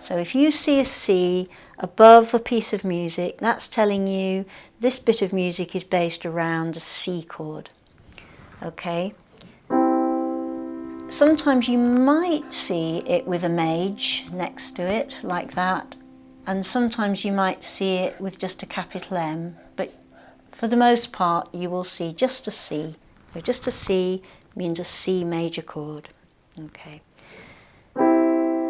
So if you see a C above a piece of music, that's telling you this bit of music is based around a C chord. Okay. Sometimes you might see it with a major next to it, like that, and sometimes you might see it with just a capital M, but for the most part you will see just a C. So just a C means a C major chord. Okay.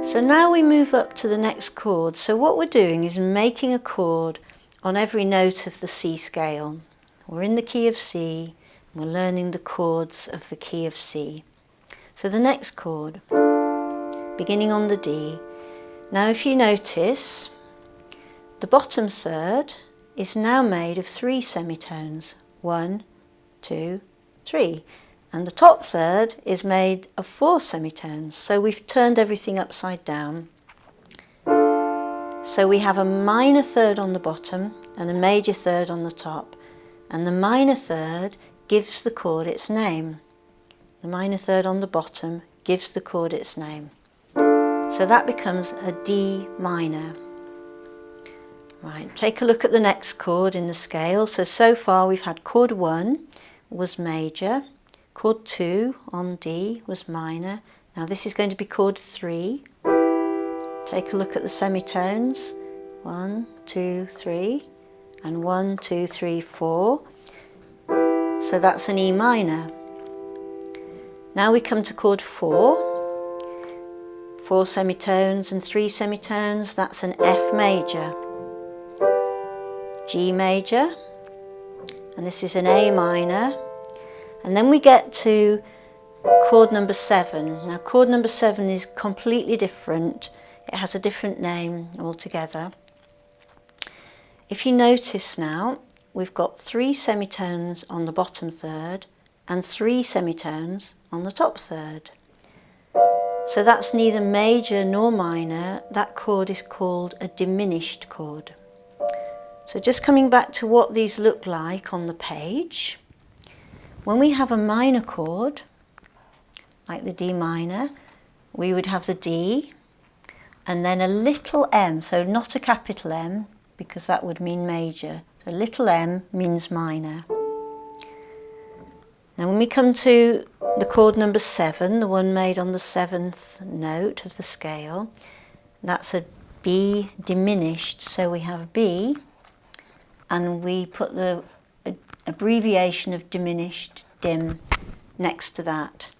So now we move up to the next chord. So what we're doing is making a chord on every note of the C scale. We're in the key of C, and we're learning the chords of the key of C. So the next chord, beginning on the D. Now if you notice, the bottom third is now made of 3 semitones. 1, 2, 3. And the top third is made of 4 semitones. So we've turned everything upside down. So we have a minor third on the bottom and a major third on the top. And the minor third gives the chord its name. The minor third on the bottom gives the chord its name. So that becomes a D minor. Right, take a look at the next chord in the scale. So far we've had chord 1 was major, chord 2 on D was minor. Now this is going to be chord 3. Take a look at the semitones. 1, 2, 3, and 1, 2, 3, 4. So that's an E minor. Now we come to chord 4, 4 semitones and 3 semitones, that's an F major, G major, and this is an A minor, and then we get to chord number 7. Now chord number 7 is completely different, it has a different name altogether. If you notice now, we've got 3 semitones on the bottom third and 3 semitones on the top third. So that's neither major nor minor. That chord is called a diminished chord. So just coming back to what these look like on the page, when we have a minor chord, like the D minor, we would have the D and then a little m, so not a capital M, because that would mean major. So little m means minor. Now when we come to the chord number 7, the one made on the 7th note of the scale, that's a B diminished. So we have B and we put the abbreviation of diminished, dim, next to that.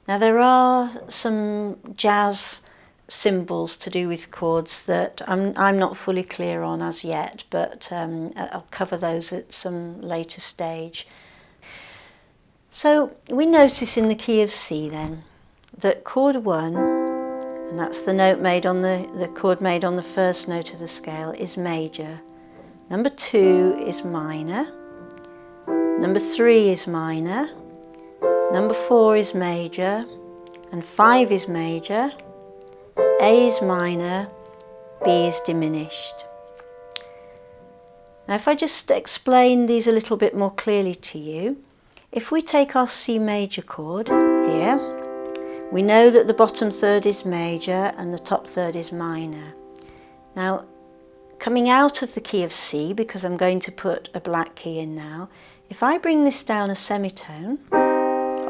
Now there are some jazz symbols to do with chords that I'm not fully clear on as yet, but I'll cover those at some later stage. So we notice in the key of C then that chord 1, and that's the note made on the chord made on the first note of the scale, is major. Number 2 is minor. Number 3 is minor. Number 4 is major. And 5 is major. A is minor. B is diminished. Now if I just explain these a little bit more clearly to you, if we take our C major chord here, we know that the bottom third is major and the top third is minor. Now, coming out of the key of C, because I'm going to put a black key in now, if I bring this down a semitone,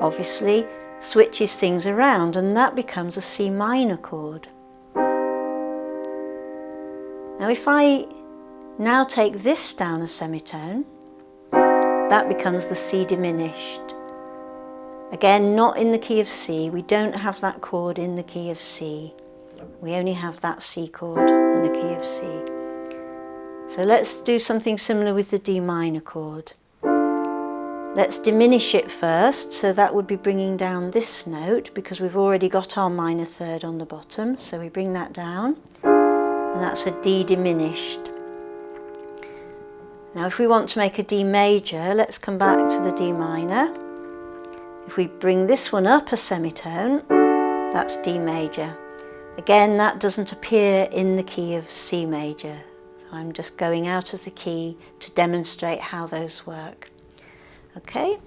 obviously switches things around and that becomes a C minor chord. Now if I now take this down a semitone, that becomes the C diminished. Again, not in the key of C. We don't have that chord in the key of C. We only have that C chord in the key of C. So let's do something similar with the D minor chord. Let's diminish it first, so that would be bringing down this note because we've already got our minor third on the bottom. So we bring that down, and that's a D diminished. Now if we want to make a D major, let's come back to the D minor. If we bring this one up a semitone, that's D major. Again, that doesn't appear in the key of C major. So I'm just going out of the key to demonstrate how those work. Okay,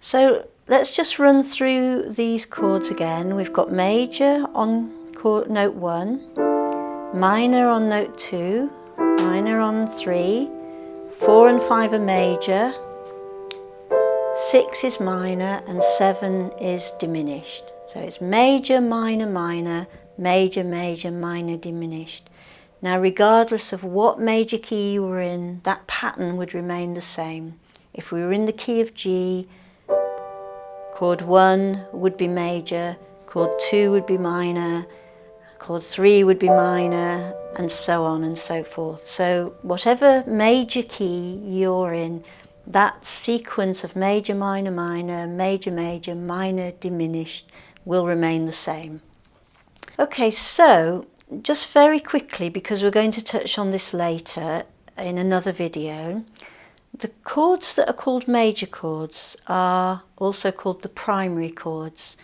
so let's just run through these chords again. We've got major on chord note 1, minor on note 2, minor on 3, 4 and 5 are major, 6 is minor and 7 is diminished. So it's major, minor, minor, major, major, minor, diminished. Now regardless of what major key you were in, that pattern would remain the same. If we were in the key of G, chord 1 would be major, chord 2 would be minor, chord 3 would be minor, and so on and so forth. So whatever major key you're in, that sequence of major, minor, minor, major, major, minor, diminished will remain the same. Okay, so just very quickly, because we're going to touch on this later in another video, the chords that are called major chords are also called the primary chords.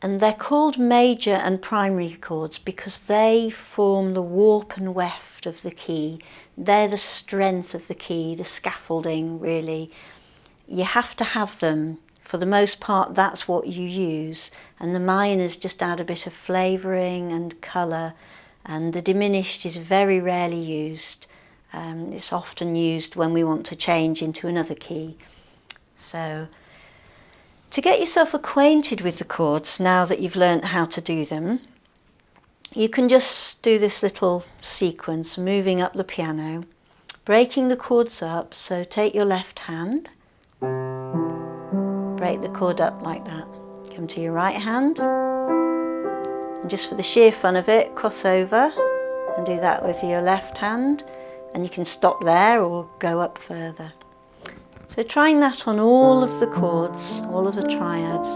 And they're called major and primary chords because they form the warp and weft of the key. They're the strength of the key, the scaffolding really. You have to have them. For the most part, that's what you use. And the minors just add a bit of flavouring and colour. And the diminished is very rarely used. It's often used when we want to change into another key. So to get yourself acquainted with the chords, now that you've learnt how to do them, you can just do this little sequence, moving up the piano, breaking the chords up. So take your left hand, break the chord up like that. Come to your right hand, and just for the sheer fun of it, cross over and do that with your left hand. And you can stop there or go up further. So trying that on all of the chords, all of the triads.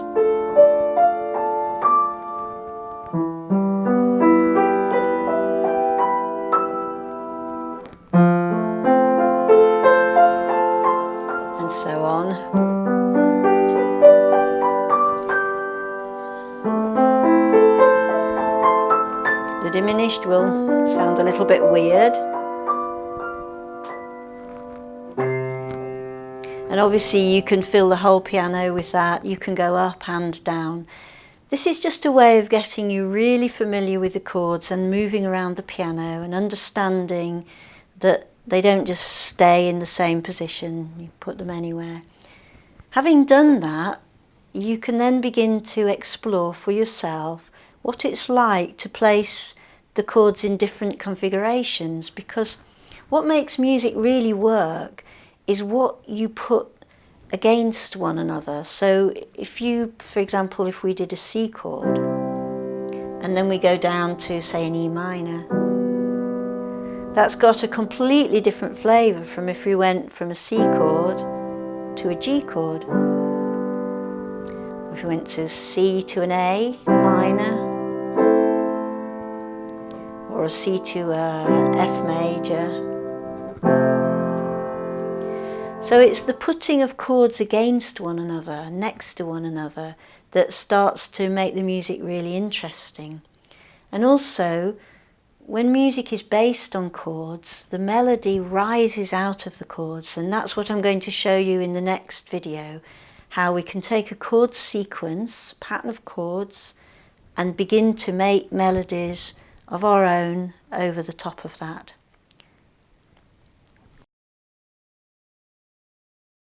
And so on. The diminished will sound a little bit weird. And obviously you can fill the whole piano with that. You can go up and down. This is just a way of getting you really familiar with the chords and moving around the piano and understanding that they don't just stay in the same position. You put them anywhere. Having done that, you can then begin to explore for yourself what it's like to place the chords in different configurations, because what makes music really work is what you put against one another. So if you, for example, if we did a C chord and then we go down to, say, an E minor, that's got a completely different flavour from if we went from a C chord to a G chord. If we went to C to an A minor, or a C to a F major. So it's the putting of chords against one another, next to one another, that starts to make the music really interesting. And also, when music is based on chords, the melody rises out of the chords, and that's what I'm going to show you in the next video, how we can take a chord sequence, pattern of chords, and begin to make melodies of our own over the top of that.